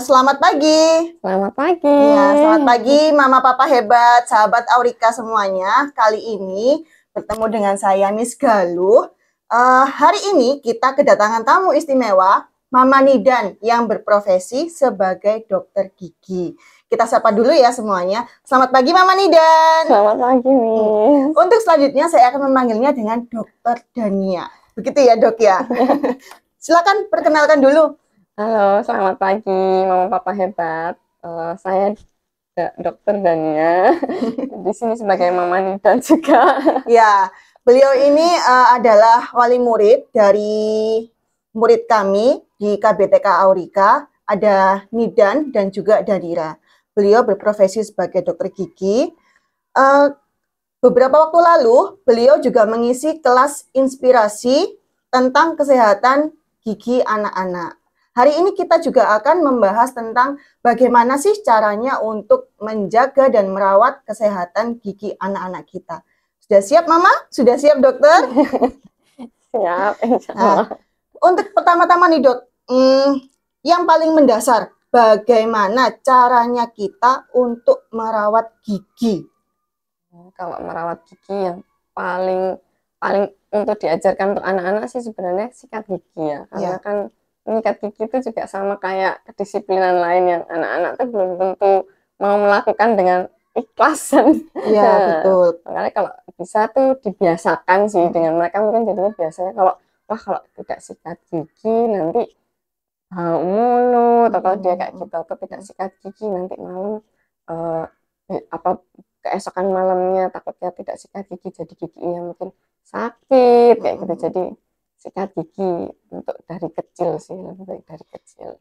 Selamat pagi. Selamat pagi. Ya, selamat pagi Mama Papa hebat, sahabat Aurika semuanya. Kali ini bertemu dengan saya Miss Galuh. Hari ini kita kedatangan tamu istimewa, Mama Nidan yang berprofesi sebagai dokter gigi. Kita sapa dulu ya semuanya. Selamat pagi Mama Nidan. Selamat pagi, Miss. Untuk selanjutnya saya akan memanggilnya dengan Dokter Dania. Begitu ya dok ya. Silakan perkenalkan dulu. Halo, selamat pagi, Mama Papa hebat. Saya Dokter Dania. Di sini sebagai Mama Nidan juga. Ya, beliau ini adalah wali murid dari murid kami di KBTK Aurika. Ada Nidan dan juga Danira. Beliau berprofesi sebagai dokter gigi. Beberapa waktu lalu, beliau juga mengisi kelas inspirasi tentang kesehatan gigi anak-anak. Hari ini kita juga akan membahas tentang bagaimana sih caranya untuk menjaga dan merawat kesehatan gigi anak-anak kita. Sudah siap, Mama? Sudah siap, dokter? Siap, insya Nah, Allah. untuk pertama-tama nih, dok, yang paling mendasar, bagaimana caranya kita untuk merawat gigi? Kalau merawat gigi yang paling untuk diajarkan untuk anak-anak sih sebenarnya sikat gigi ya. Karena kan menyikat gigi itu juga sama kayak kedisiplinan lain yang anak-anak tuh belum tentu mau melakukan dengan ikhlas. Iya, betul. Makanya kalau bisa tuh dibiasakan sih dengan mereka, mungkin jadinya biasanya kalau tidak sikat gigi nanti bau mulut, atau kalau dia kayak gitu atau tidak sikat gigi nanti malam keesokan malamnya takutnya tidak sikat gigi jadi giginya mungkin sakit kayak gitu. Jadi sikat gigi untuk dari kecil sih, lebih baik dari kecil.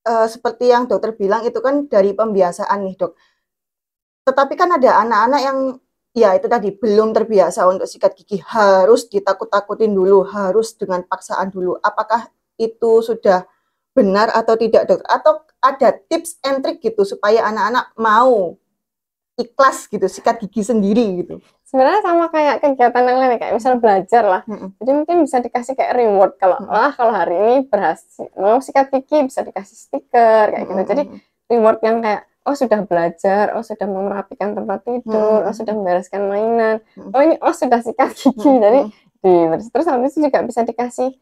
Seperti yang dokter bilang itu kan dari pembiasaan nih dok. Tetapi kan ada anak-anak yang ya itu tadi belum terbiasa untuk sikat gigi, harus ditakut-takutin dulu, harus dengan paksaan dulu. Apakah itu sudah benar atau tidak dok? Atau ada tips and trick gitu supaya anak-anak mau ikhlas gitu sikat gigi sendiri gitu? Sebenarnya sama kayak kegiatan yang lain, kayak misal belajar lah. Jadi mungkin bisa dikasih kayak reward kalau kalau hari ini berhasil mau sikat gigi bisa dikasih stiker kayak gitu. Jadi reward yang kayak sudah belajar, sudah merapikan tempat tidur, sudah membereskan mainan, ini sudah sikat gigi. Jadi terus habis itu juga bisa dikasih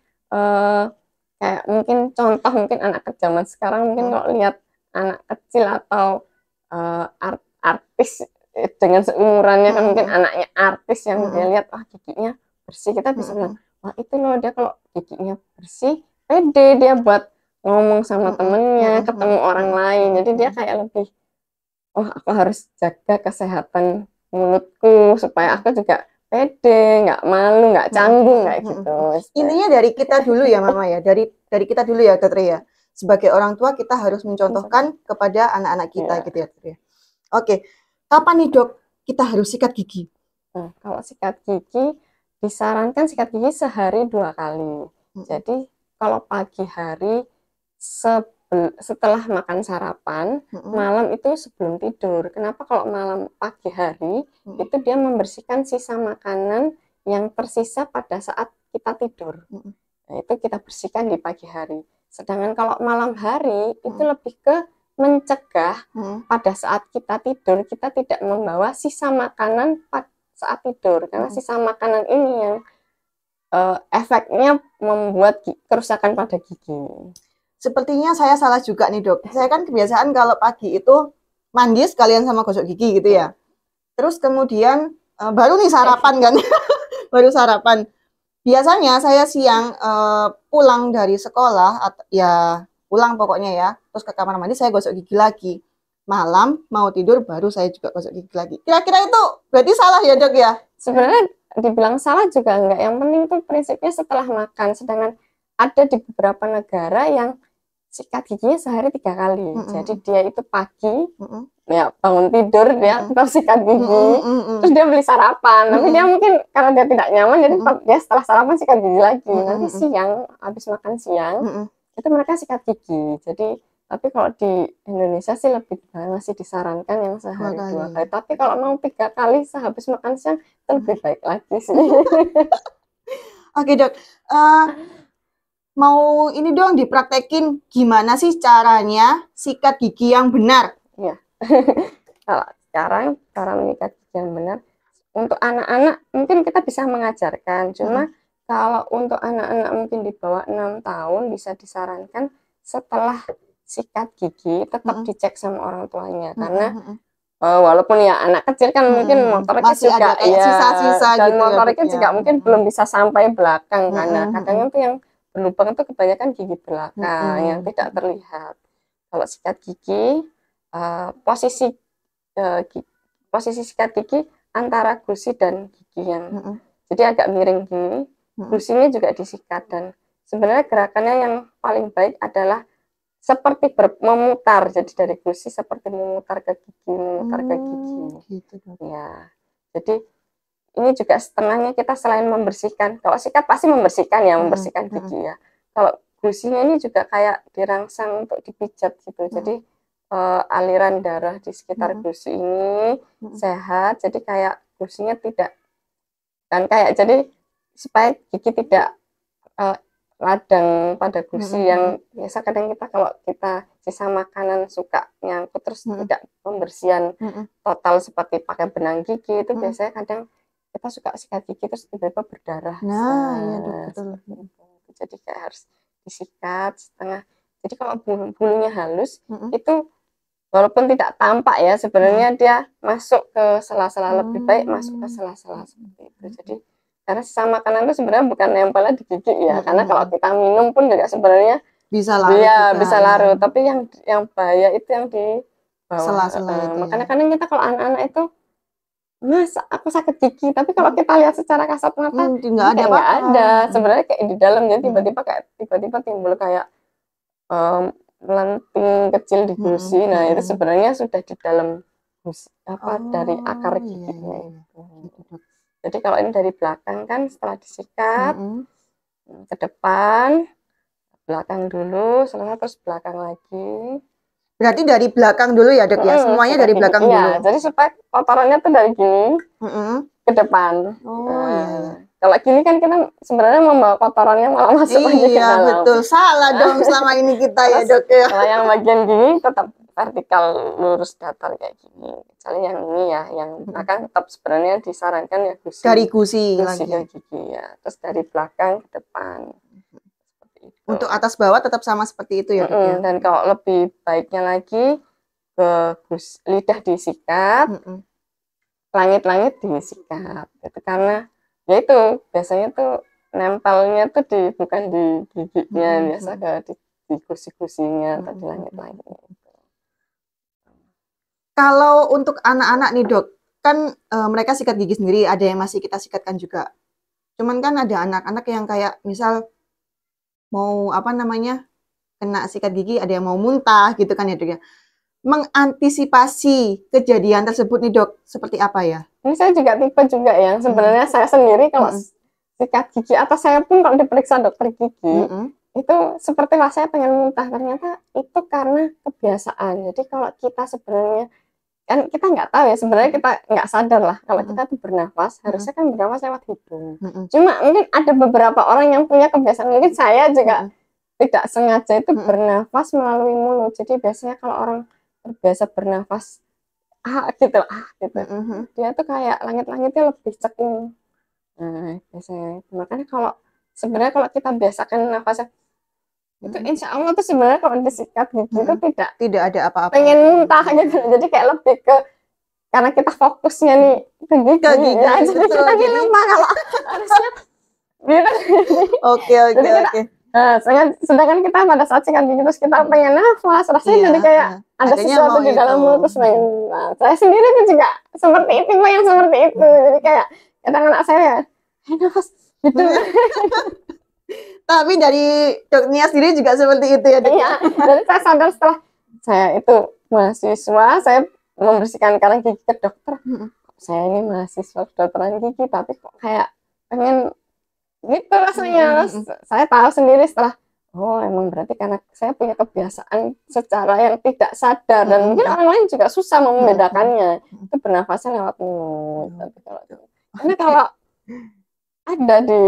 kayak mungkin contoh, mungkin anak zaman sekarang mungkin kalau lihat anak kecil atau artis dengan seumurannya kan, mungkin anaknya artis yang dia lihat giginya bersih, kita bisa bilang itu loh dia kalau giginya bersih pede dia buat ngomong sama temennya, ketemu orang lain. Jadi dia kayak lebih aku harus jaga kesehatan mulutku supaya aku juga pede, nggak malu, nggak canggung kayak gitu. Intinya dari kita dulu ya Mama ya, dari kita dulu ya dokter ya. Sebagai orang tua kita harus mencontohkan kepada anak-anak kita gitu ya dokter ya. Oke, kapan nih dok kita harus sikat gigi? Kalau sikat gigi disarankan sikat gigi sehari 2 kali. Jadi kalau pagi hari setelah makan sarapan, malam itu sebelum tidur. Kenapa kalau malam pagi hari itu dia membersihkan sisa makanan yang tersisa pada saat kita tidur. Nah, itu kita bersihkan di pagi hari. Sedangkan kalau malam hari itu lebih ke mencegah pada saat kita tidur kita tidak membawa sisa makanan saat tidur, karena sisa makanan ini yang efeknya membuat kerusakan pada gigi. Sepertinya saya salah juga nih dok. Saya kan kebiasaan kalau pagi itu mandi sekalian sama gosok gigi gitu ya. Terus kemudian baru nih sarapan kan, baru sarapan. Biasanya saya siang pulang dari sekolah, ya pulang pokoknya ya, terus ke kamar mandi saya gosok gigi lagi. Malam mau tidur baru saya juga gosok gigi lagi. Kira-kira itu berarti salah ya dok ya? Sebenarnya dibilang salah juga enggak. Yang penting tuh prinsipnya setelah makan. Sedangkan ada di beberapa negara yang sikat giginya sehari 3 kali. Jadi dia itu pagi ya bangun tidur dia tetap sikat gigi, terus dia beli sarapan, tapi dia mungkin karena dia tidak nyaman jadi dia setelah sarapan sikat gigi lagi. Nanti siang habis makan siang itu mereka sikat gigi. Jadi tapi kalau di Indonesia sih masih disarankan yang sehari 2 kali. Tapi kalau mau 3 kali sehabis makan siang itu lebih baik lagi sih. Oke dok, mau ini dong dipraktekin gimana sih caranya sikat gigi yang benar. Ya. Kalau sekarang cara menyikat gigi yang benar untuk anak-anak mungkin kita bisa mengajarkan, cuma kalau untuk anak-anak mungkin di bawah 6 tahun bisa disarankan setelah sikat gigi tetap dicek sama orang tuanya, karena walaupun ya anak kecil kan mungkin motoriknya masih juga ada kayak ya, sisa-sisa dan gitu motoriknya ya, juga mungkin belum bisa sampai belakang, karena kadang Mm-mm. itu yang berlubang itu kebanyakan gigi belakang yang tidak terlihat. Kalau sikat gigi posisi posisi sikat gigi antara gusi dan gigi yang jadi agak miring gini, gusinya juga disikat, dan sebenarnya gerakannya yang paling baik adalah seperti memutar, jadi dari gusi seperti memutar ke gigi, memutar ke gigi. Gitu, Dok. Ya, jadi ini juga setengahnya kita selain membersihkan, kalau sikat pasti membersihkan ya, membersihkan gigi ya. Kalau gusinya ini juga kayak dirangsang untuk dipijat gitu, jadi aliran darah di sekitar gusi ini sehat, jadi kayak gusinya tidak kan kayak, jadi supaya gigi tidak radang pada gusi yang biasa kadang kita kalau kita sisa makanan suka nyangkut terus tidak pembersihan total seperti pakai benang gigi itu biasanya kadang kita suka sikat gigi terus tiba-tiba berdarah. Nah, iya Dok, betul. Jadi kayak harus disikat setengah. Jadi kalau bulunya halus itu walaupun tidak tampak ya sebenarnya dia masuk ke sela-sela, lebih baik masuk ke sela-sela seperti itu. Jadi karena sisa makanan itu sebenarnya bukan nempelnya di gigi ya, karena kalau kita minum pun juga sebenarnya bisa larut ya, juga, bisa larut, tapi yang bahaya itu yang di bawah. Sela-sela itu makanya ya. kadang kita kalau anak-anak itu masa aku sakit gigi, tapi kalau kita lihat secara kasat mata nggak ada kayak apa-apa. nggak ada sebenarnya, kayak di dalamnya tiba-tiba timbul kayak melenting kecil di gusi. Nah itu sebenarnya sudah di dalam gusi dari akar giginya itu. Jadi kalau ini dari belakang kan setelah disikat ke depan, belakang dulu, setelah terus belakang lagi. Berarti dari belakang dulu ya Dok ya, semuanya dari belakang dulu. Iya, jadi supaya kotorannya tuh dari gini ke depan. Oh iya. Kalau gini kan kita sebenarnya membawa kotorannya malah masuk lagi ke dalam. Iya betul, salah dong selama ini kita ya Dok ya. Kalau yang bagian gini tetap vertikal lurus datar kayak gini. Kecuali yang ini ya, yang belakang tetap sebenarnya disarankan ya gusi. Dari gusi lagi. Ke gigi ya, terus dari belakang ke depan. Untuk atas bawah tetap sama seperti itu ya Dok ya. Dan kalau lebih baiknya lagi ke lidah disikat, langit-langit disikat. Gitu. Karena ya itu biasanya tuh nempelnya tuh bukan di giginya, biasa di gusi-gusinya atau di langit-langit. Kalau untuk anak-anak nih Dok, kan mereka sikat gigi sendiri, ada yang masih kita sikatkan juga. Cuman kan ada anak-anak yang kayak misal mau kena sikat gigi, ada yang mau muntah gitu kan ya Dok ya. Mengantisipasi kejadian tersebut nih Dok, seperti apa ya? Ini saya juga tipe juga ya, sebenarnya saya sendiri kalau sikat gigi atau saya pun kalau diperiksa dokter gigi itu seperti saya pengen muntah, ternyata itu karena kebiasaan. Jadi kalau kita sebenarnya kan kita nggak tahu ya, sebenarnya kita nggak sadar lah kalau kita tuh bernafas harusnya kan bernafas lewat hidung. Cuma mungkin ada beberapa orang yang punya kebiasaan, mungkin saya juga tidak sengaja itu bernafas melalui mulut. Jadi biasanya kalau orang terbiasa bernafas gitu dia tuh kayak langit-langitnya lebih cekung. Nah biasanya makanya kalau sebenarnya kalau kita biasakan nafasnya itu insya Allah tuh sebenarnya kalau disikat gigi itu tidak ada apa-apa, pengen muntah gitu. Jadi kayak lebih ke karena kita fokusnya nih ke gigi ya, jadi kita lupa kalau harusnya gitu. Oke. Nah, sedangkan kita pada saat sikat gigi terus kita pengen nafas, rasanya jadi kayak ada sesuatu di dalam mulut terus pengen. Nah, saya sendiri tuh juga seperti itu, yang seperti itu. Jadi kayak kadang anak saya ya, nafas gitu. Tapi dari Dok Nia sendiri juga seperti itu ya Dok? Iya, jadi saya sadar setelah saya itu mahasiswa, saya membersihkan karang gigi ke dokter. Saya ini mahasiswa kedokteran gigi, tapi kok kayak pengen gitu rasanya. Saya tahu sendiri setelah, oh emang berarti karena saya punya kebiasaan secara yang tidak sadar, dan mungkin orang lain juga susah membedakannya. Itu bernafasnya lewat mulut. Karena kalau ada di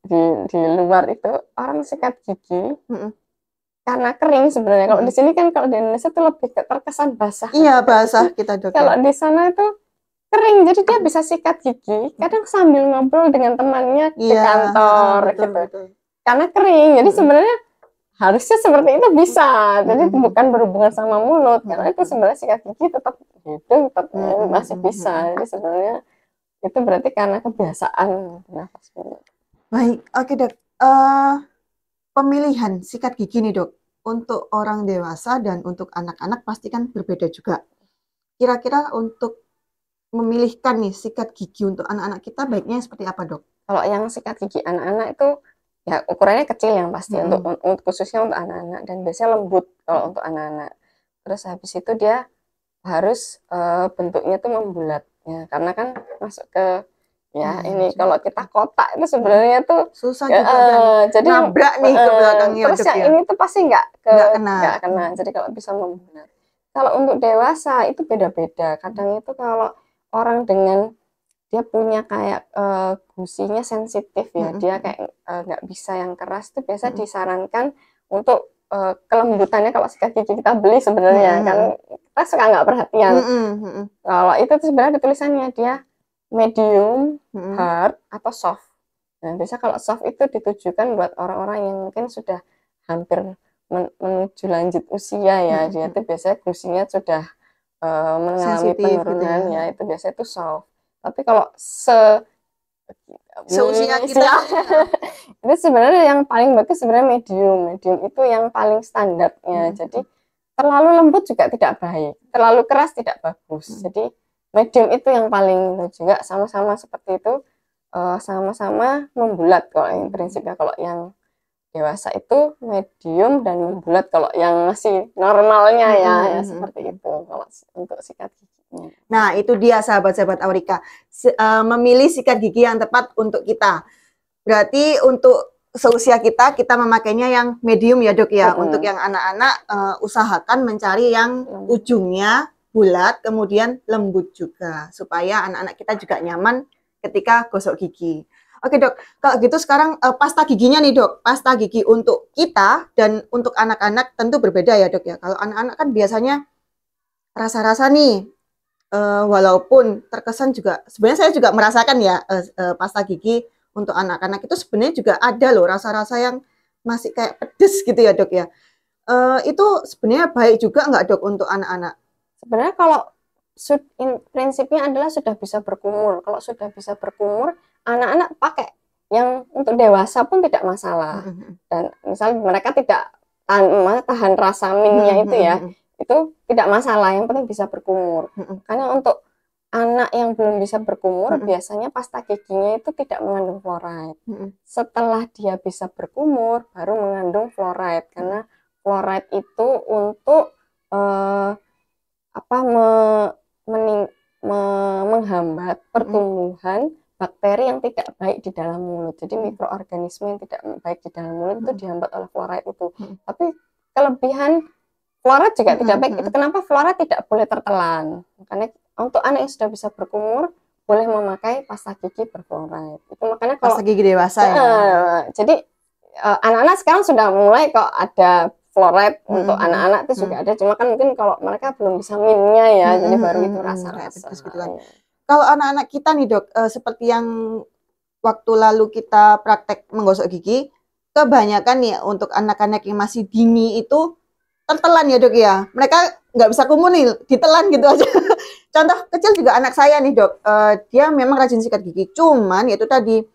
di luar itu orang sikat gigi karena kering sebenarnya. Kalau di sini kan, kalau di Indonesia tuh lebih terkesan basah. Iya, basah kita dok. Kalau di sana itu kering, jadi dia bisa sikat gigi kadang sambil ngobrol dengan temannya di kantor gitu. Betul. Karena kering, jadi sebenarnya harusnya seperti itu bisa. Jadi bukan berhubungan sama mulut, karena itu sebenarnya sikat gigi tetap hidung tetap masih bisa. Jadi sebenarnya itu berarti karena kebiasaan nafas mulut. Baik, oke dok. Pemilihan sikat gigi nih dok, untuk orang dewasa dan untuk anak-anak pasti kan berbeda juga. Kira-kira untuk memilihkan nih sikat gigi untuk anak-anak kita baiknya seperti apa dok? Kalau yang sikat gigi anak-anak itu ya ukurannya kecil yang pasti, untuk khususnya untuk anak-anak, dan biasanya lembut kalau untuk anak-anak. Terus habis itu dia harus bentuknya tuh membulat ya, karena kan masuk ke ya ini kalau kita kotak itu sebenarnya tuh susah juga jadi nabrak nih ke belakangnya. Terus yang ini tuh pasti nggak kena. Jadi kalau bisa membulat. Kalau untuk dewasa itu beda-beda. Kadang itu kalau orang dengan dia punya kayak gusinya sensitif ya, dia kayak nggak bisa yang keras, itu biasa disarankan untuk kelembutannya. Kalau sikat gigi kita beli sebenarnya kan kita suka nggak perhatian. Kalau itu tuh sebenarnya ada tulisannya, dia medium, hard, atau soft. Nah, biasa kalau soft itu ditujukan buat orang-orang yang mungkin sudah hampir menuju lanjut usia ya, dia itu biasanya gusinya sudah mengalami penurunan gitu ya, itu biasanya itu soft. Tapi kalau seusia kita itu sebenarnya yang paling bagus sebenarnya medium itu yang paling standarnya. Jadi terlalu lembut juga tidak baik, terlalu keras tidak bagus. Jadi medium itu yang paling juga, sama-sama seperti itu, sama-sama membulat kalau yang prinsipnya. Kalau yang dewasa itu medium dan membulat kalau yang masih normalnya ya seperti itu kalau untuk sikat giginya. Nah itu dia sahabat-sahabat Aurika, memilih sikat gigi yang tepat untuk kita. Berarti untuk seusia kita memakainya yang medium ya dok ya. Untuk yang anak-anak usahakan mencari yang ujungnya bulat, kemudian lembut juga, supaya anak-anak kita juga nyaman ketika gosok gigi. Oke dok, kalau gitu sekarang pasta giginya nih dok, pasta gigi untuk kita dan untuk anak-anak tentu berbeda ya dok ya. Kalau anak-anak kan biasanya rasa-rasa nih, walaupun terkesan juga, sebenarnya saya juga merasakan ya pasta gigi untuk anak-anak itu sebenarnya juga ada loh rasa-rasa yang masih kayak pedes gitu ya dok ya. Itu sebenarnya baik juga nggak dok untuk anak-anak? Sebenarnya kalau prinsipnya adalah sudah bisa berkumur. Kalau sudah bisa berkumur, anak-anak pakai yang untuk dewasa pun tidak masalah. Dan misalnya mereka tidak tahan rasa minnya itu ya, itu tidak masalah. Yang penting bisa berkumur. Karena untuk anak yang belum bisa berkumur, biasanya pasta giginya itu tidak mengandung fluoride. Setelah dia bisa berkumur, baru mengandung fluoride. Karena fluoride itu untuk menghambat pertumbuhan bakteri yang tidak baik di dalam mulut. Jadi mikroorganisme yang tidak baik di dalam mulut itu dihambat oleh fluoride itu. Tapi kelebihan fluoride juga tidak baik. Itu kenapa fluoride tidak boleh tertelan. Makanya untuk anak yang sudah bisa berkumur boleh memakai pasta gigi berfluoride. Itu makanya kalau pasta gigi dewasa ya. Jadi anak-anak sekarang sudah mulai kok ada fluoride untuk anak-anak itu juga ada, cuma kan mungkin kalau mereka belum bisa minnya ya, jadi baru itu rasa-rasa. Kalau anak-anak kita nih dok, seperti yang waktu lalu kita praktek menggosok gigi, kebanyakan nih untuk anak-anak yang masih dini itu tertelan ya dok ya, mereka nggak bisa kumur nih, ditelan gitu aja. Contoh kecil juga anak saya nih dok, dia memang rajin sikat gigi, cuman itu tadi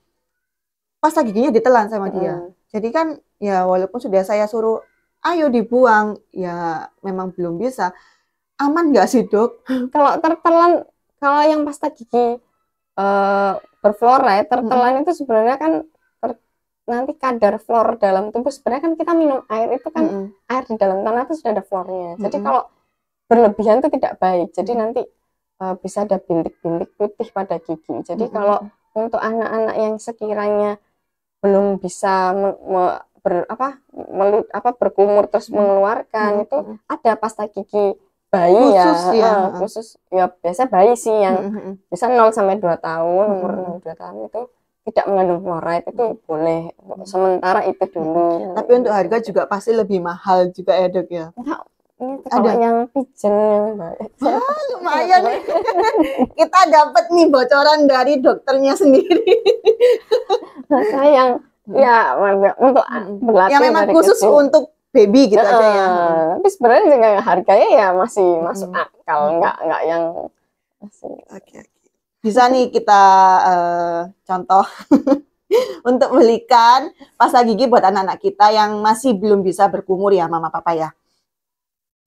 pasta giginya ditelan sama dia. Jadi kan ya walaupun sudah saya suruh ayo dibuang, ya memang belum bisa. Aman nggak sih dok? Kalau tertelan, kalau yang pasta gigi berfluoride, tertelan itu sebenarnya kan nanti kadar fluor dalam tubuh, sebenarnya kan kita minum air itu kan air di dalam tanah itu sudah ada fluornya. Jadi kalau berlebihan itu tidak baik. Jadi nanti bisa ada bintik-bintik putih pada gigi. Jadi kalau untuk anak-anak yang sekiranya belum bisa berkumur terus mengeluarkan, itu ada pasta gigi bayi khusus ya biasa bayi sih yang bisa 0 sampai 2 tahun, umur 0 2 tahun itu tidak mengandung fluoride itu boleh. Sementara itu dulu. Tapi untuk harga juga pasti lebih mahal juga ya dok ya. Enggak, ini kalau yang pigeon yang baik. Lumayan nih. Kita dapat nih bocoran dari dokternya sendiri. Saya yang ya untuk berlatih Yang memang dari khusus kecil. untuk baby gitu aja ya. Tapi sebenarnya juga harganya ya masih masuk akal, enggak yang masih. Oke. Bisa nih kita contoh untuk belikan pasta gigi buat anak-anak kita yang masih belum bisa berkumur ya mama papa ya.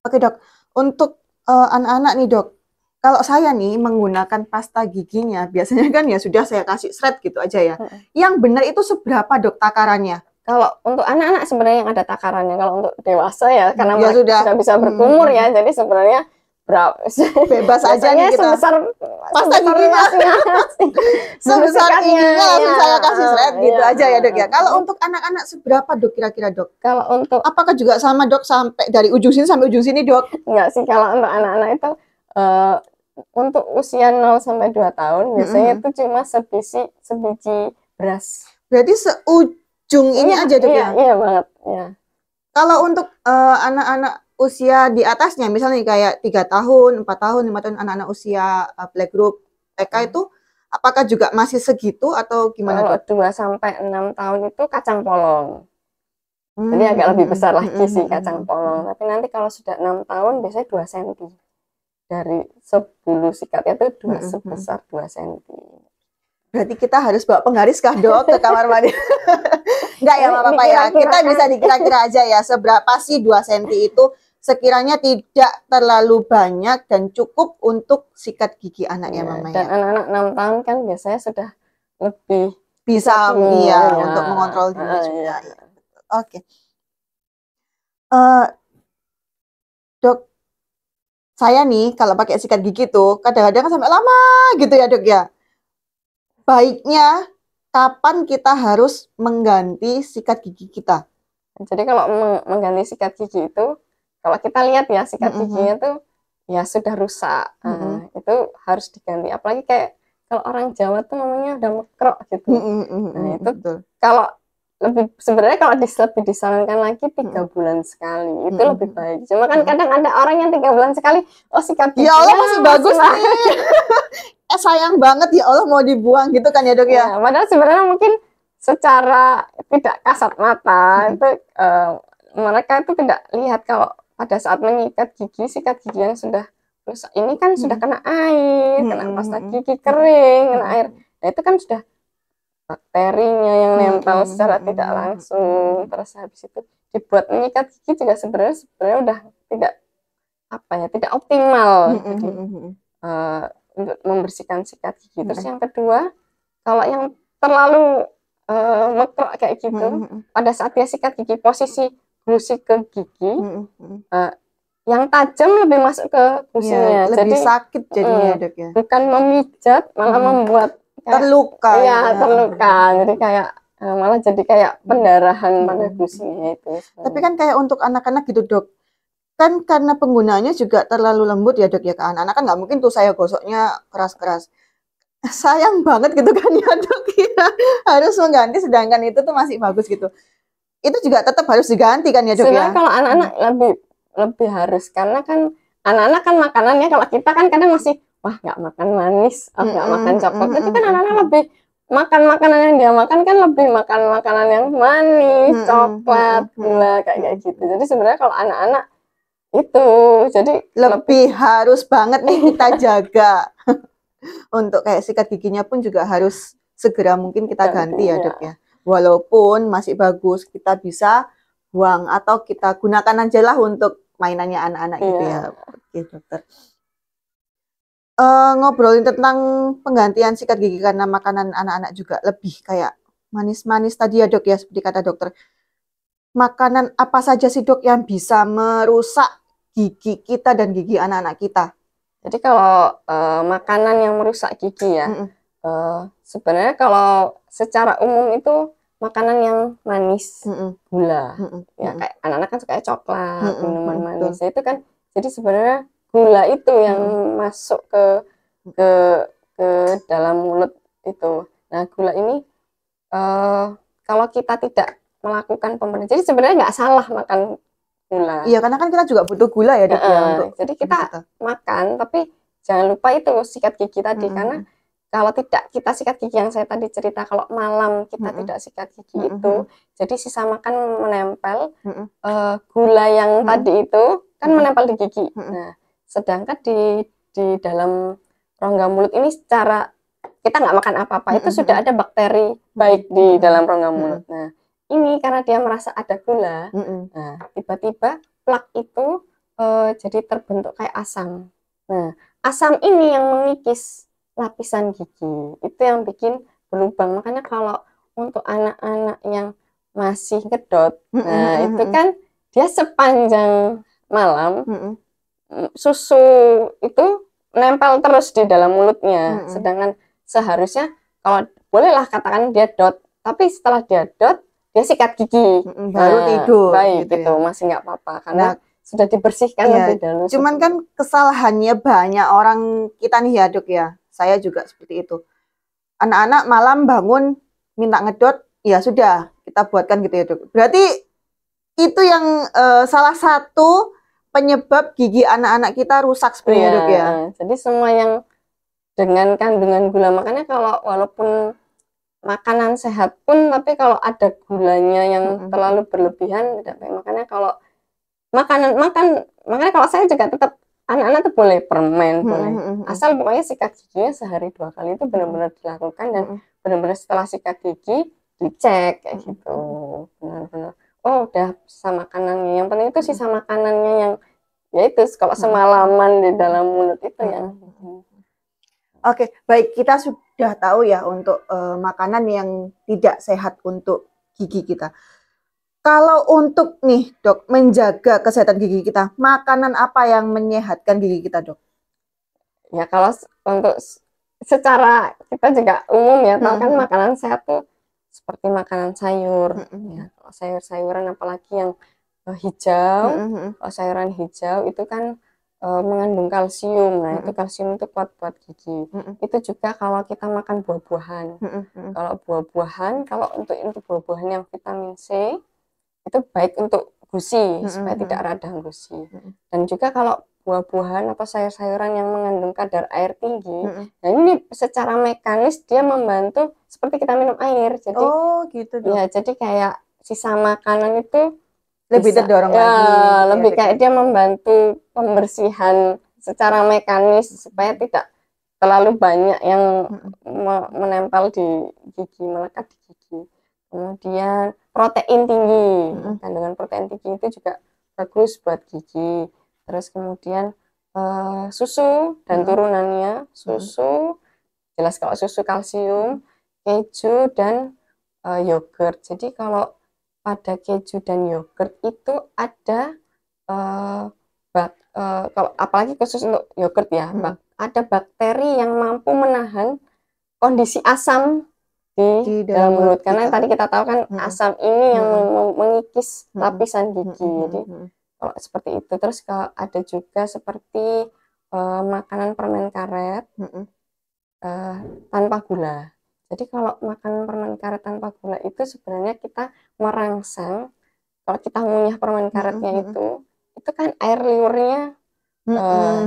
Oke dok, untuk anak-anak nih dok, kalau saya nih menggunakan pasta giginya biasanya kan ya sudah saya kasih shred gitu aja ya. Yang benar itu seberapa dok takarannya? Kalau untuk anak-anak sebenarnya yang ada takarannya, kalau untuk dewasa ya karena Ya mereka sudah bisa berkumur ya, jadi sebenarnya berapa bebas aja nih kita. Sebesar pasta giginya sebesar ininya langsung saya kasih shred gitu aja ya dok ya. Kalau untuk anak-anak seberapa dok kira-kira dok? Kalau untuk apakah juga sama dok sampai dari ujung sini sampai ujung sini dok? Enggak sih, kalau untuk anak-anak itu untuk usia 0 sampai 2 tahun biasanya itu cuma sebiji beras. Berarti seujung ini aja dok ya? Iya banget ya. Kalau untuk anak-anak usia di atasnya, misalnya kayak 3 tahun, 4 tahun, 5 tahun, anak-anak usia playgroup TK itu, apakah juga masih segitu atau gimana? Kalau 2 sampai 6 tahun itu kacang polong. Jadi agak lebih besar lagi sih kacang polong. Tapi nanti kalau sudah 6 tahun biasanya 2 cm. Dari sebulu sikatnya itu sebesar 2 cm. Berarti kita harus bawa penggaris kah dok ke kamar mandi? Enggak ya Bapak ya, kita bisa dikira-kira aja ya seberapa sih 2 cm itu sekiranya tidak terlalu banyak dan cukup untuk sikat gigi anak ya mama ya. Dan anak-anak 6 tahun kan biasanya sudah lebih bisa untuk mengontrol diri juga. Oke. Dok, saya nih kalau pakai sikat gigi tuh kadang-kadang sampai lama gitu ya dok ya. Baiknya kapan kita harus mengganti sikat gigi kita? Jadi kalau mengganti sikat gigi itu, kalau kita lihat ya sikat giginya tuh ya sudah rusak, itu harus diganti. Apalagi kayak kalau orang Jawa tuh namanya udah mekrok gitu. Nah itu kalau sebenarnya kalau lebih disarankan lagi 3 bulan sekali itu lebih baik. Cuma kan kadang ada orang yang 3 bulan sekali, oh sikat gigi ya Allah masih bagus nih. Sayang banget ya Allah mau dibuang gitu kan ya dok ya. Padahal sebenarnya mungkin secara tidak kasat mata itu mereka itu tidak lihat kalau pada saat menyikat gigi, sikat gigi yang sudah rusak ini kan sudah kena air, kena pasta gigi kering, kena air. Nah itu kan sudah bakterinya yang nempel secara tidak langsung. Terus habis itu dibuat menyikat gigi juga sebenarnya udah tidak tidak optimal. Jadi untuk membersihkan sikat gigi. Terus yang kedua, kalau yang terlalu mekrok kayak gitu, pada saat dia sikat gigi posisi gusi ke gigi, yang tajam lebih masuk ke gusinya. Lebih sakit jadinya dok ya. Bukan memijat, malah membuat terluka. Iya, terluka. Jadi kayak malah jadi kayak pendarahan pada gusinya itu. Tapi kan kayak untuk anak-anak gitu dok, kan karena penggunaannya juga terlalu lembut ya dok ya, ke anak-anak kan nggak mungkin tuh saya gosoknya keras-keras. Sayang banget gitu kan ya dok ya, harus mengganti sedangkan itu tuh masih bagus gitu. Itu juga tetap harus diganti kan ya dok ya. Sebenarnya kalau anak-anak lebih harus, karena kan anak-anak kan makanannya, kalau kita kan kadang masih wah nggak makan manis, nggak makan coklat, tapi kan anak-anak lebih makan makanan yang dia makan kan lebih makan makanan yang manis, coklat, gula kayak gitu. Jadi sebenarnya kalau anak-anak itu jadi lebih harus banget nih kita jaga. Untuk kayak sikat giginya pun juga harus segera mungkin kita ganti ya dok ya. Walaupun masih bagus, kita bisa buang atau kita gunakan aja lah untuk mainannya anak-anak gitu ya. Oke dokter. Ngobrolin tentang penggantian sikat gigi karena makanan anak-anak juga lebih kayak manis-manis tadi ya dok ya, seperti kata dokter. Makanan apa saja sih dok yang bisa merusak gigi kita dan gigi anak-anak kita? Jadi kalau makanan yang merusak gigi ya, sebenarnya kalau secara umum itu makanan yang manis, gula, ya kayak anak-anak kan suka coklat, minuman manis, itu kan jadi sebenarnya gula itu yang masuk ke dalam mulut itu. Nah gula ini kalau kita tidak melakukan pembersihan, jadi sebenarnya nggak salah makan gula. Iya, karena kan kita juga butuh gula ya, Dok, ya, untuk Jadi kita makan, tapi jangan lupa itu sikat gigi tadi, karena kalau tidak kita sikat gigi, yang saya tadi cerita, kalau malam kita tidak sikat gigi itu, jadi sisa makan menempel, gula yang tadi itu kan menempel di gigi. Nah, sedangkan di dalam rongga mulut ini, secara kita nggak makan apa-apa, itu sudah ada bakteri baik di dalam rongga mulut. Nah, ini karena dia merasa ada gula, nah tiba-tiba plak itu jadi terbentuk kayak asam. Nah, asam ini yang mengikis lapisan gigi, itu yang bikin berlubang. Makanya kalau untuk anak-anak yang masih ngedot, nah itu kan dia sepanjang malam susu itu nempel terus di dalam mulutnya. Sedangkan seharusnya, kalau bolehlah katakan dia dot, tapi setelah dia dot, dia sikat gigi, baru tidur, baik gitu, ya. Masih nggak apa-apa karena sudah dibersihkan lebih dahulu. Cuman kan kesalahannya banyak orang kita nih ya, Dok ya. Saya juga seperti itu. Anak-anak malam bangun minta ngedot, ya sudah kita buatkan gitu ya, Dok. Berarti itu yang salah satu penyebab gigi anak-anak kita rusak sebenarnya, Dok ya. Jadi semua yang dengan kandungan gula, makanya kalau walaupun makanan sehat pun, tapi kalau ada gulanya yang terlalu berlebihan tidak baik. Makanya kalau makanya kalau saya juga tetap, anak-anak tuh boleh permen, boleh, asal pokoknya sikat giginya sehari 2 kali itu benar-benar dilakukan, dan benar-benar setelah sikat gigi dicek kayak gitu, benar-benar oh udah sisa makanannya. Yang penting itu sisa makanannya yang yaitu kalau semalaman di dalam mulut itu ya. Oke, baik, kita sudah tahu ya untuk makanan yang tidak sehat untuk gigi kita. Kalau untuk nih, Dok, menjaga kesehatan gigi kita, makanan apa yang menyehatkan gigi kita, Dok? Ya kalau untuk secara kita juga umum ya, tahu kan makanan sehat tuh seperti makanan sayur, ya, kalau sayur-sayuran apalagi yang hijau, kalau sayuran hijau itu kan mengandung kalsium. Nah, itu kalsium itu kuat buat gigi. Itu juga kalau kita makan buah-buahan. Kalau buah-buahan, kalau untuk buah-buahan yang vitamin C, itu baik untuk gusi, supaya tidak radang gusi. Dan juga kalau buah-buahan atau sayur-sayuran yang mengandung kadar air tinggi, nah ini secara mekanis dia membantu seperti kita minum air. Jadi, gitu, Dok. Ya, jadi kayak sisa makanan itu lebih terdorong lagi. Lebih kayak dia membantu pembersihan secara mekanis supaya tidak terlalu banyak yang menempel di gigi, melekat di gigi. Kemudian protein tinggi, kandungan protein tinggi itu juga bagus buat gigi. Terus kemudian susu dan turunannya, susu jelas kalau susu kalsium, keju dan yogurt. Jadi kalau pada keju dan yogurt itu ada kalau apalagi khusus untuk yogurt ya, ada bakteri yang mampu menahan kondisi asam di dalam mulut. Karena tadi kita tahu kan asam ini yang mengikis lapisan gigi. Jadi kalau seperti itu. Terus kalau ada juga seperti makanan permen karet tanpa gula. Jadi kalau makan permen karet tanpa gula itu sebenarnya kita merangsang, kalau kita ngunyah permen karetnya itu kan air liurnya.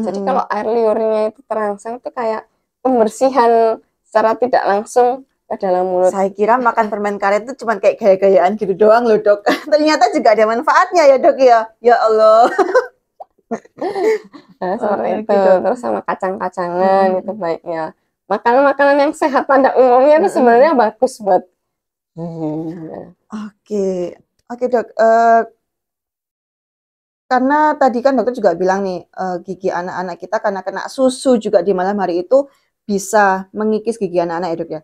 Jadi kalau air liurnya itu terangsang, itu kayak pembersihan secara tidak langsung ke dalam mulut. Saya kira makan permen karet itu cuma kayak gaya-gayaan gitu doang loh, Dok. Ternyata juga ada manfaatnya ya, Dok ya. Ya Allah. Nah, seperti itu. Gitu. Terus sama kacang-kacangan itu baiknya. Makanan-makanan yang sehat pada umumnya itu sebenarnya bagus buat Oke, Dok. Karena tadi kan dokter juga bilang nih, gigi anak-anak kita karena kena susu juga di malam hari itu bisa mengikis gigi anak-anak ya, Dok ya.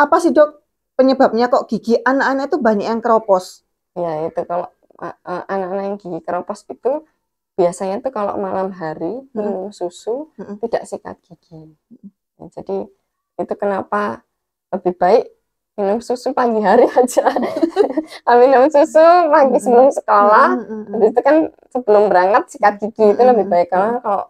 Apa sih, Dok, penyebabnya kok gigi anak-anak itu banyak yang keropos? Ya itu kalau anak-anak yang gigi keropos itu biasanya tuh kalau malam hari minum susu tidak sikat gigi. Nah, jadi itu kenapa lebih baik minum susu pagi hari aja. Minum susu pagi sebelum sekolah, itu kan sebelum berangkat sikat gigi itu lebih baik. Karena kalau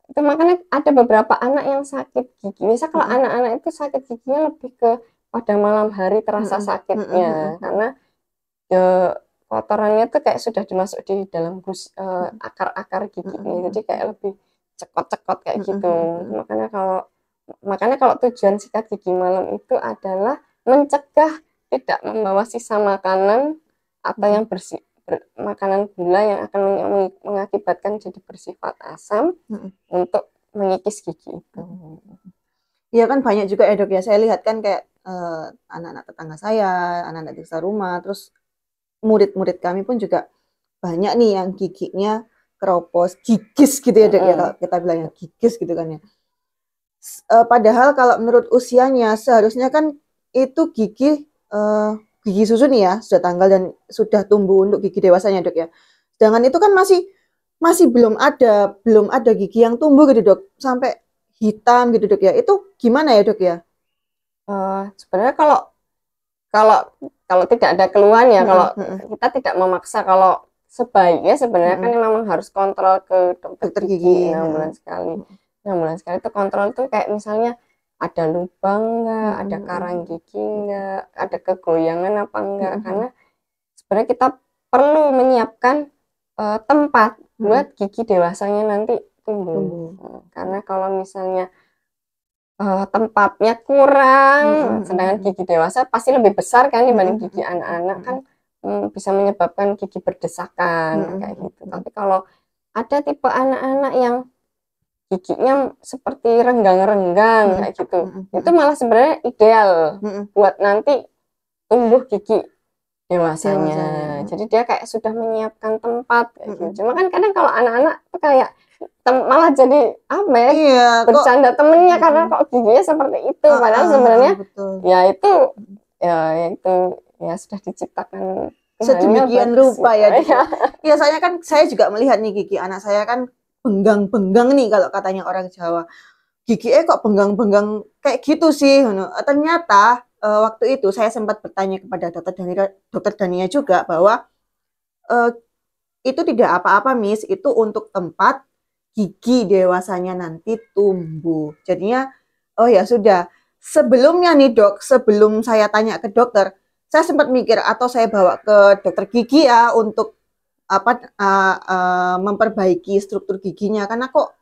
Itu makanya ada beberapa anak yang sakit gigi. Biasa kalau anak-anak itu sakit giginya lebih ke pada malam hari terasa sakitnya, karena kotorannya tuh kayak sudah dimasuk di dalam akar-akar giginya, jadi kayak lebih cekot-cekot kayak gitu. Makanya kalau tujuan sikat gigi malam itu adalah mencegah tidak membawa sisa makanan atau yang makanan gula yang akan mengakibatkan jadi bersifat asam untuk mengikis gigi itu. Iya kan banyak juga ya dok ya, saya lihat kan kayak anak-anak tetangga saya, anak-anak di sekitar rumah, terus murid-murid kami pun juga banyak nih yang giginya keropos, gigis gitu ya dok ya, kalau kita bilangnya gigis gitu kan ya. Padahal kalau menurut usianya seharusnya kan itu gigi susu nih ya sudah tanggal dan sudah tumbuh untuk gigi dewasanya dok ya. Sedangkan itu kan masih belum ada gigi yang tumbuh gitu dok, sampai hitam gitu dok ya. Itu gimana ya dok ya? Sebenarnya kalau tidak ada keluhan ya, kalau kita tidak memaksa, kalau sebaiknya sebenarnya kan memang harus kontrol ke dokter gigi 6 bulan sekali. 6 bulan sekali itu kontrol tuh kayak misalnya ada lubang nggak, ada karang gigi nggak, ada kegoyangan apa enggak, karena sebenarnya kita perlu menyiapkan tempat buat gigi dewasanya nanti tumbuh. Karena kalau misalnya tempatnya kurang, sedangkan gigi dewasa pasti lebih besar kan dibanding gigi anak-anak, kan bisa menyebabkan gigi berdesakan kayak gitu. Tapi kalau ada tipe anak-anak yang giginya seperti renggang-renggang kayak gitu, itu malah sebenarnya ideal buat nanti tumbuh gigi dewasanya. Jadi dia kayak sudah menyiapkan tempat kayak gitu. Cuma kan kadang kalau anak-anak tuh kayak malah jadi apa ya, iya, bercanda temennya karena kok giginya seperti itu, padahal sebenarnya ya itu sudah diciptakan sedemikian rupa ya. Biasanya kan saya juga melihat nih gigi anak saya kan benggang-benggang nih kalau katanya orang Jawa. Giginya kok benggang-benggang kayak gitu sih. Ternyata waktu itu saya sempat bertanya kepada dokter Dania juga bahwa itu tidak apa-apa Miss, itu untuk tempat gigi dewasanya nanti tumbuh. Jadinya oh ya sudah. Sebelumnya nih dok, sebelum saya tanya ke dokter, saya sempat mikir atau saya bawa ke dokter gigi ya untuk memperbaiki struktur giginya, karena kok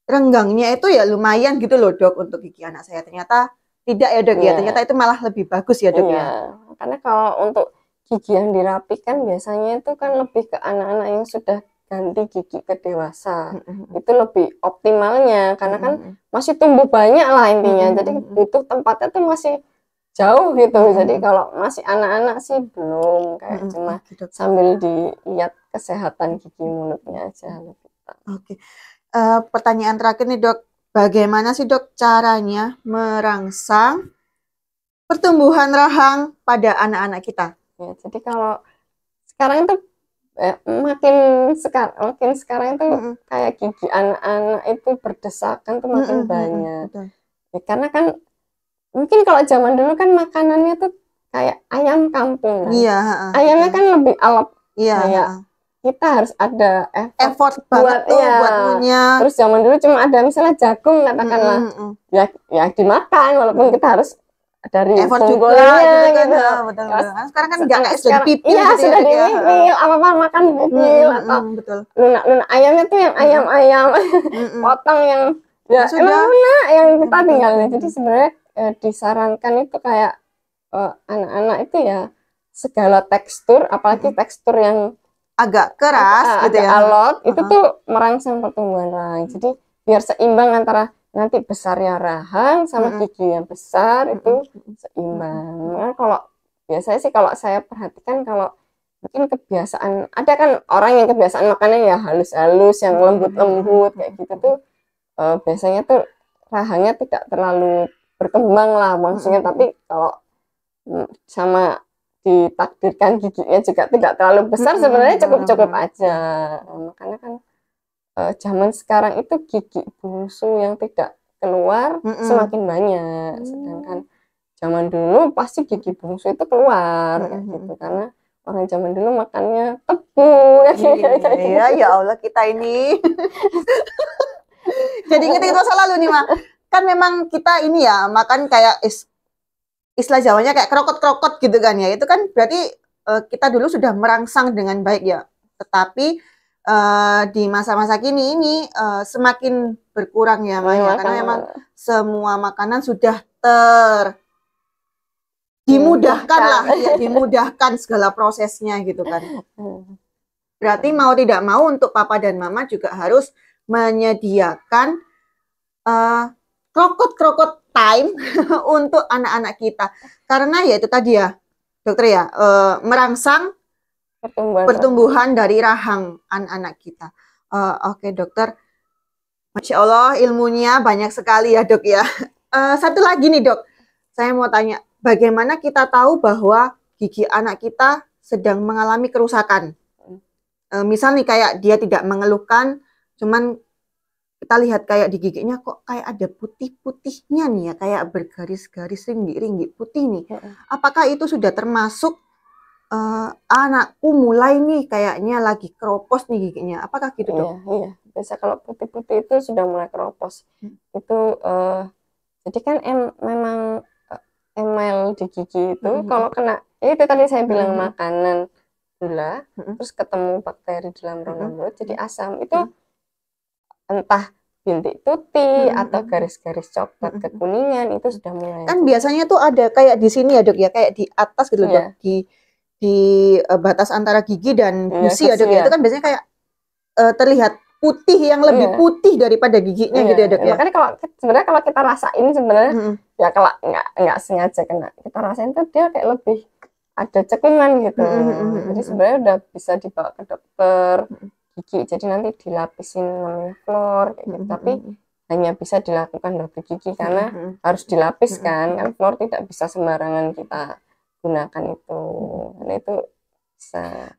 renggangnya itu ya lumayan gitu loh dok untuk gigi anak saya. Ternyata tidak ya dok ya, ternyata itu malah lebih bagus ya dok ya. Karena kalau untuk gigi yang dirapikan biasanya itu kan lebih ke anak-anak yang sudah ganti gigi ke dewasa, itu lebih optimalnya karena kan masih tumbuh banyak lah intinya, jadi butuh tempatnya tuh masih jauh gitu. Jadi kalau masih anak-anak sih belum, kayak cuma sambil dilihat kesehatan gigi mulutnya aja. Oke. Pertanyaan terakhir nih dok, bagaimana sih dok caranya merangsang pertumbuhan rahang pada anak-anak kita? Ya, jadi kalau sekarang itu makin sekarang itu kayak gigi anak-anak itu berdesakan tuh makin banyak. Ya, karena kan mungkin kalau zaman dulu kan makanannya tuh kayak ayam kampung kan. Iya, ayamnya kan lebih alot. Iya, kayak kita harus ada effort banget tuh buat ngunyah. Terus zaman dulu cuma ada misalnya jagung katakanlah, ya dimakan walaupun kita harus dari effort juga gitu kan. Betul. Sekarang kan nggak sudah dipipil gitu ya, sudah dipipil, apa-apa makan dipipil, atau lunak ayamnya tuh yang ayam potong yang ya emang lunak yang kita tinggal. Jadi sebenarnya disarankan itu kayak anak-anak itu ya segala tekstur, apalagi tekstur yang agak keras gitu ya, alot, itu tuh merangsang pertumbuhan rahang. Jadi biar seimbang antara nanti besarnya rahang sama gigi yang besar itu seimbang. Nah, kalau biasanya sih kalau saya perhatikan, kalau mungkin kebiasaan, ada kan orang yang kebiasaan makannya ya halus-halus, yang lembut-lembut kayak gitu tuh biasanya tuh rahangnya tidak terlalu berkembang lah maksudnya. Tapi kalau sama ditakdirkan giginya juga tidak terlalu besar, sebenarnya cukup-cukup aja. Makanya kan zaman sekarang itu gigi bungsu yang tidak keluar semakin banyak, sedangkan zaman dulu pasti gigi bungsu itu keluar gitu, karena orang zaman dulu makannya tebu. Iya, ya Allah kita ini. Jadi inget masa lalu nih, Ma. Kan memang kita ini ya makan kayak istilah Jawanya kayak krokot-krokot gitu kan ya. Itu kan berarti kita dulu sudah merangsang dengan baik ya. Tetapi di masa-masa kini ini semakin berkurang ya, Ma, ya. Karena memang semua makanan sudah dimudahkan lah, ya, dimudahkan segala prosesnya gitu kan. Berarti mau tidak mau untuk papa dan mama juga harus menyediakan krokot-krokot time untuk anak-anak kita. Karena ya itu tadi ya, dokter ya, merangsang pertumbuhan dari rahang anak-anak kita. Oke, dokter. Masya Allah, ilmunya banyak sekali ya, dok ya. Satu lagi nih, dok. Saya mau tanya, bagaimana kita tahu bahwa gigi anak kita sedang mengalami kerusakan? Misal nih kayak dia tidak mengeluhkan, cuman kita lihat kayak di giginya kok kayak ada putih-putihnya nih ya, kayak bergaris-garis ringgik-ringgik putih nih. Apakah itu sudah termasuk anakku mulai nih kayaknya lagi keropos nih giginya? Apakah gitu, dok? Iya. Biasa kalau putih-putih itu sudah mulai keropos. Itu jadi kan memang email di gigi itu kalau kena itu tadi saya bilang makanan gula terus ketemu bakteri di dalam rongga mulut jadi asam itu entah bintik putih atau garis-garis coklat kekuningan itu sudah mulai. Kan biasanya tuh ada kayak di sini ya, dok ya, kayak di atas gitu, dok, di batas antara gigi dan gusi ya, dok ya. Itu kan biasanya kayak terlihat putih yang lebih putih daripada giginya gitu ya, dok ya. Makanya sebenarnya kalau kita rasain sebenarnya ya kalau nggak sengaja kena kita rasain tuh dia kayak lebih ada cekungan gitu. Jadi sebenarnya udah bisa dibawa ke dokter gigi. Jadi nanti dilapisin namanya fluor kayak gitu. Tapi hanya bisa dilakukan dokter gigi karena harus dilapis kan fluor tidak bisa sembarangan kita gunakan itu. Karena itu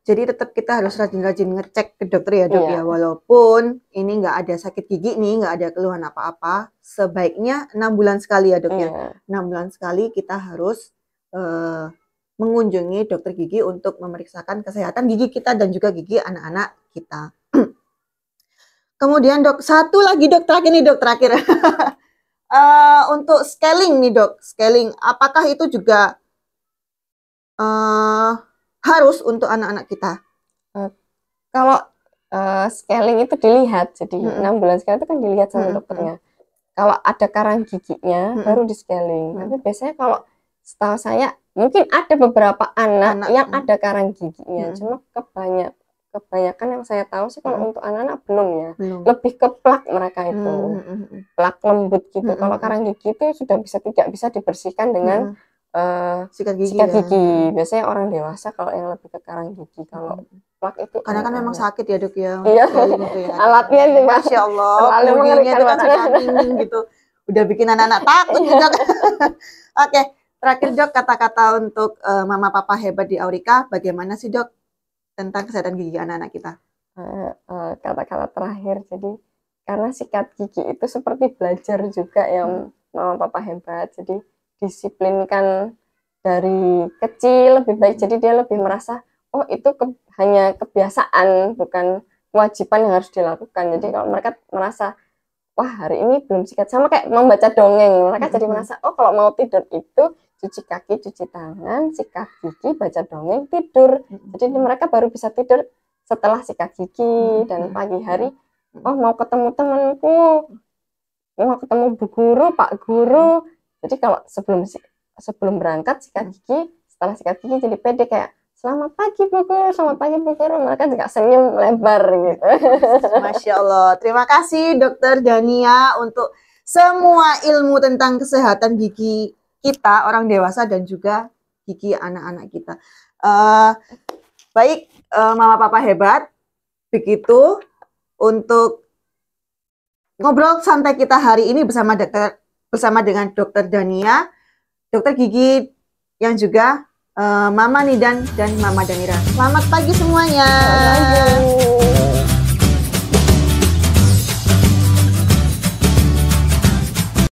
jadi tetap kita harus rajin-rajin ngecek ke dokter ya, dok ya. Walaupun ini nggak ada sakit gigi nih, nggak ada keluhan apa-apa, sebaiknya 6 bulan sekali ya, dok ya. 6 bulan sekali kita harus mengunjungi dokter gigi untuk memeriksakan kesehatan gigi kita dan juga gigi anak-anak kita. Kemudian, dok, satu lagi, dok, terakhir nih, dok, terakhir. Untuk scaling nih, dok, scaling, apakah itu juga harus untuk anak-anak kita? Kalau scaling itu dilihat, jadi 6 bulan sekali itu kan dilihat sama dokternya. Kalau ada karang giginya baru di scaling. Tapi biasanya kalau setahu saya mungkin ada beberapa anak yang ada karang giginya, cuma kebanyakan yang saya tahu sih kalau untuk anak-anak belum ya. Lebih ke plak mereka itu, plak lembut gitu. Kalau karang gigi itu sudah tidak bisa dibersihkan dengan sikat gigi. Biasanya orang dewasa kalau yang lebih ke karang gigi. Kalau plak itu karena kan memang sakit ya, dok ya. Iya. Alatnya nih, Masya Allah, bunyinya itu kan sudah gitu. Udah bikin anak-anak takut juga. Oke, terakhir, dok, kata-kata untuk mama papa hebat di Aurika, bagaimana sih, dok, tentang kesehatan gigi anak-anak kita? Kata-kata terakhir, jadi karena sikat gigi itu seperti belajar juga yang mama papa hebat, jadi disiplinkan dari kecil lebih baik, jadi dia lebih merasa oh itu hanya kebiasaan bukan kewajiban yang harus dilakukan. Jadi kalau mereka merasa wah hari ini belum sikat, sama kayak membaca dongeng, mereka jadi merasa oh kalau mau tidur itu cuci kaki, cuci tangan, sikat gigi, baca dongeng, tidur. Jadi mereka baru bisa tidur setelah sikat gigi. Dan pagi hari oh mau ketemu temanku, mau ketemu bu guru, pak guru. Jadi kalau sebelum berangkat sikat gigi, setelah sikat gigi jadi pede kayak selamat pagi bu guru, selamat pagi bu guru. Mereka juga senyum lebar gitu. Masya Allah. Terima kasih Dokter Dania untuk semua ilmu tentang kesehatan gigi kita orang dewasa dan juga gigi anak-anak kita. Baik, mama papa hebat. Begitu untuk ngobrol santai kita hari ini bersama dengan Dokter Dania, dokter gigi yang juga Mama Nidan dan Mama Danira. Selamat pagi semuanya. Selamat pagi.